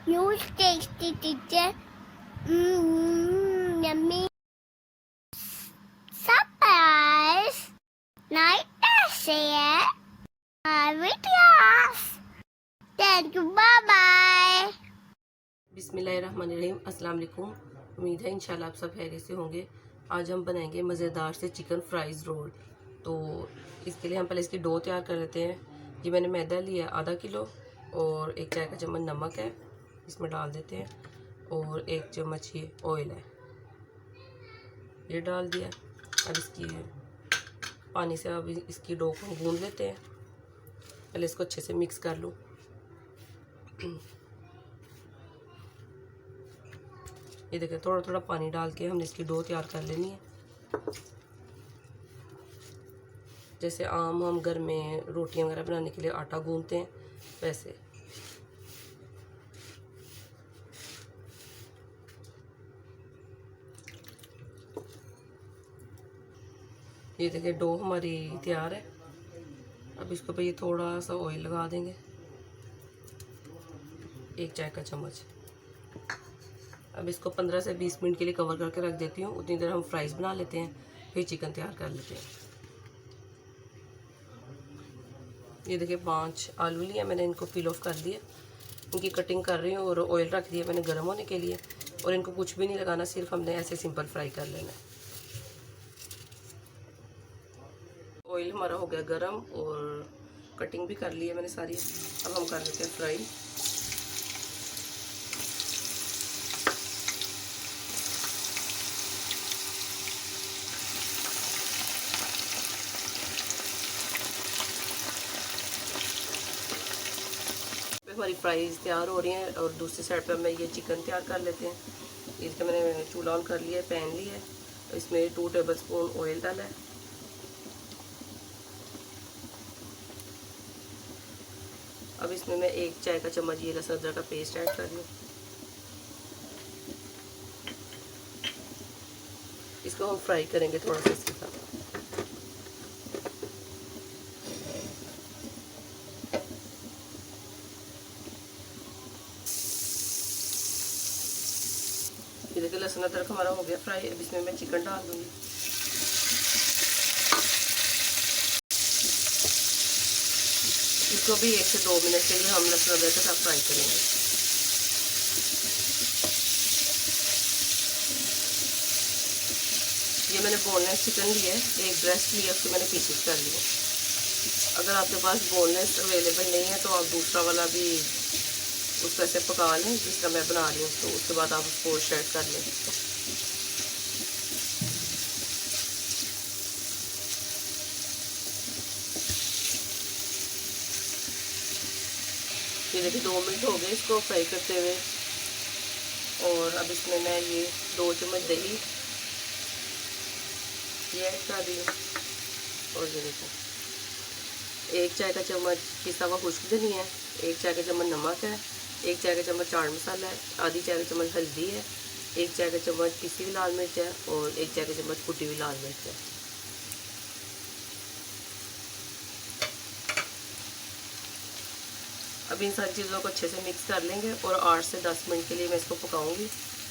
Huge tasty teacher. Yummy. Surprise. Night share. Videos. Thank you. Bye bye. बिस्मिल्लाहिर्रहमानिर्रहीम। अस्सलाम वालेकुम। उम्मीद है इंशाल्लाह आप सब खैरियत से होंगे। आज हम बनाएंगे मज़ेदार से चिकन फ्राइज़ रोल। तो इसके लिए हम पहले इसकी डो तैयार कर लेते हैं। ये मैंने मैदा लिया आधा किलो और 1 चाय का चम्मच नमक है, इसमें डाल देते हैं, और 1 चम्मच ये ऑयल है, ये डाल दिया। अब इसकी पानी से अब इसकी डो को गूंद लेते हैं। पहले इसको अच्छे से मिक्स कर लूँ। ये देखिए थोड़ा थोड़ा पानी डाल के हमने इसकी डो तैयार कर लेनी है। जैसे आम हम घर में रोटियां वगैरह बनाने के लिए आटा गूंदते हैं वैसे। ये देखिए डो हमारी तैयार है। अब इसके ऊपर ये थोड़ा सा ऑयल लगा देंगे, 1 चाय का चम्मच। अब इसको 15 से 20 मिनट के लिए कवर करके रख देती हूँ। उतनी देर हम फ्राइज़ बना लेते हैं, फिर चिकन तैयार कर लेते हैं। ये देखिए 5 आलू लिए मैंने, इनको पील ऑफ कर दिया, इनकी कटिंग कर रही हूँ और ऑयल रख दिया मैंने गर्म होने के लिए। और इनको कुछ भी नहीं लगाना, सिर्फ हमने ऐसे सिंपल फ्राई कर लेना है। ऑयल हमारा हो गया गर्म और कटिंग भी कर ली है मैंने सारी। अब हम कर लेते हैं फ्राई। हमारी फ्राइज तैयार हो रही हैं और दूसरी साइड पर मैं ये चिकन तैयार कर लेते हैं। इसका मैंने चूल्हा ऑन कर लिया है, पैन लिया है, इसमें 2 टेबलस्पून ऑयल डाला है। अब इसमें मैं 1 चाय का चम्मच ये लहसुन अदरक का पेस्ट ऐड कर लूँ। इसको हम फ्राई करेंगे थोड़ा सा इसके साथ। ये देखिए लहसुन अदरक हमारा हो गया फ्राई। अब इसमें मैं चिकन डाल दूँगी। इसको भी 1 से 2 मिनट के लिए हम लहसुन अदरक के साथ फ्राई करेंगे। ये मैंने बोनलेस चिकन लिया है, एक ब्रेस्ट लिया, उसको मैंने पीसेस कर लिए। अगर आपके पास बोनलेस अवेलेबल नहीं है तो आप दूसरा वाला भी उसको ऐसे पका लें जिस तरह मैं बना रही हूँ, तो उसके बाद आप उसको शेड कर लें। ये देखिए 2 मिनट हो गए इसको फ्राई करते हुए। और अब इसमें मैं ये 2 चम्मच दही ये ऐड कर रही हूँ। और ये देखो 1 चाय का चम्मच पिसा हुआ खुश्क धनिया है, 1 चाय का चम्मच नमक है, 1 चाय का चम्मच चाट मसाला है, आधी चाय का चम्मच हल्दी है, 1 चाय का चम्मच पिसी हुई लाल मिर्च है और 1 चाय का चम्मच कुटी हुई लाल मिर्च है। अब इन सारी चीज़ों को अच्छे से मिक्स कर लेंगे और 8 से 10 मिनट के लिए मैं इसको पकाऊंगी,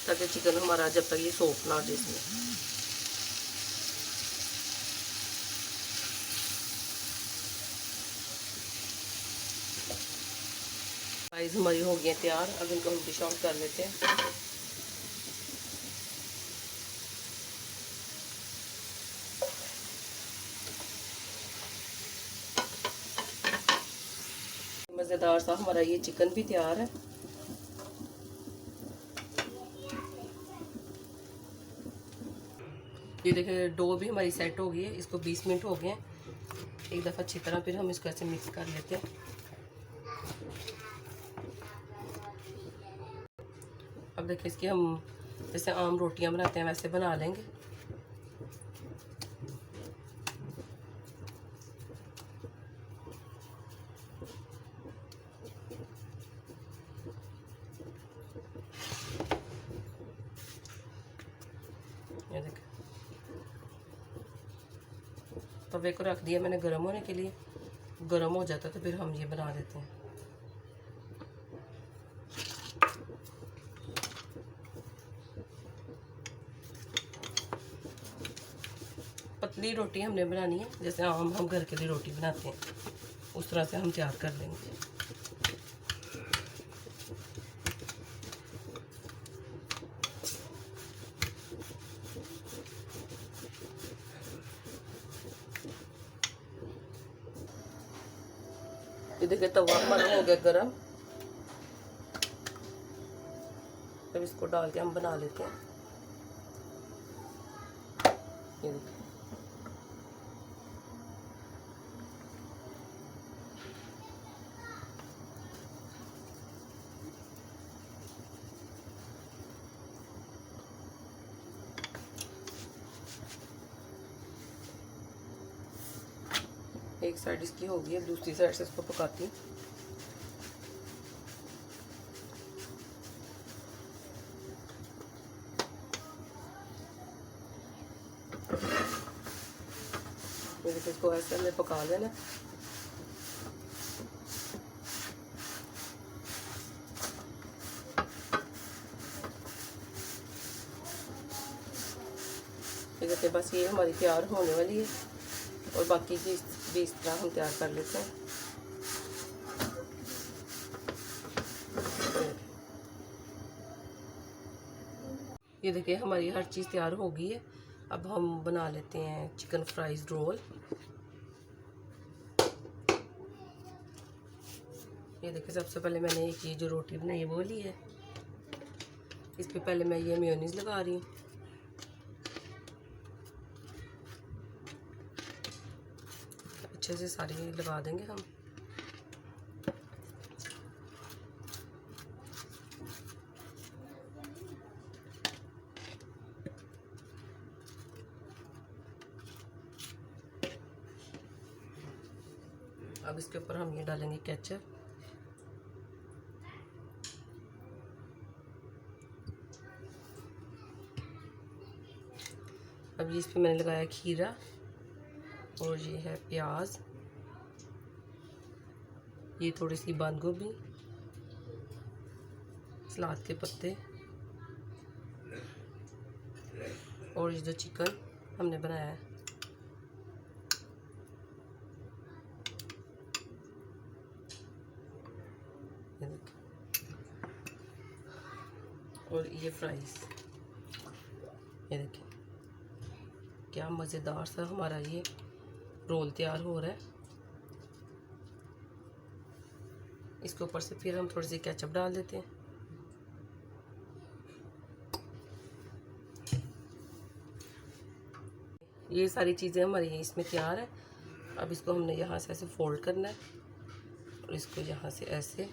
ताकि चिकन हमारा जब तक ये सॉफ्ट ना हो जाए इसमें। फ्राइज हमारी हो गई है तैयार। अब इनको हम डिश आउट कर लेते हैं। मज़ेदार सा हमारा ये चिकन भी तैयार है। ये देखिए डो भी हमारी सेट हो गई है। इसको 20 मिनट हो गए हैं। एक दफ़ा अच्छी तरह फिर हम इसको ऐसे मिक्स कर लेते हैं। अब देखिए इसकी हम जैसे आम रोटियां बनाते हैं वैसे बना लेंगे। ये देखिए तवे को रख दिया मैंने गर्म होने के लिए। गर्म हो जाता तो फिर हम ये बना देते हैं। पतली रोटी हमने बनानी है, जैसे आम हम घर के लिए रोटी बनाते हैं उस तरह से हम तैयार कर लेंगे। ये देखिए तवा हमारा हो गया गरम, अब इसको डाल के हम बना लेते हैं। ये देखिए एक साइड इसकी हो गई है, दूसरी साइड से इसको पकाती हूँ। इसको ऐसे हमने पका लेना। देखिए बस ये हमारी तैयार होने वाली है और बाकी की भी इस तरह हम तैयार कर लेते हैं। ये देखिए हमारी हर चीज़ तैयार हो गई है। अब हम बना लेते हैं चिकन फ्राइज रोल। ये देखिए सबसे पहले मैंने एक ये जो रोटी बनाई है वो ली है, इस पे पहले मैं ये मेयोनीज लगा रही हूँ। अच्छे से सारी लगा देंगे हम। अब इसके ऊपर हम ये डालेंगे केचप। अब इस पे मैंने लगाया खीरा और ये है प्याज, ये थोड़ी सी बंद गोभी, सलाद के पत्ते और ये जो चिकन हमने बनाया है। और ये फ्राइज, ये देखिए क्या मज़ेदार सा हमारा ये रोल तैयार हो रहा है। इसके ऊपर से फिर हम थोड़ी सी केचप डाल देते हैं। ये सारी चीज़ें हमारी इसमें तैयार है। अब इसको हमने यहाँ से ऐसे फोल्ड करना है और इसको यहाँ से ऐसे,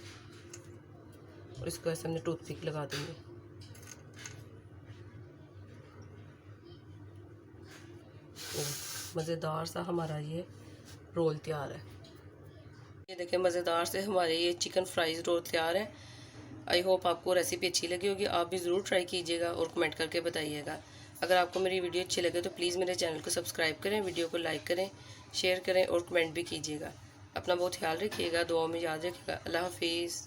और इसको ऐसे हमने टूथपिक लगा देंगे। मज़ेदार सा हमारा ये रोल तैयार है। ये देखिए मज़ेदार से हमारे ये चिकन फ्राइज रोल तैयार है। आई होप आपको रेसिपी अच्छी लगी होगी। आप भी ज़रूर ट्राई कीजिएगा और कमेंट करके बताइएगा। अगर आपको मेरी वीडियो अच्छी लगे तो प्लीज़ मेरे चैनल को सब्सक्राइब करें, वीडियो को लाइक करें, शेयर करें और कमेंट भी कीजिएगा। अपना बहुत ख्याल रखिएगा, दुआ में याद रखिएगा। अल्लाह हाफिज़।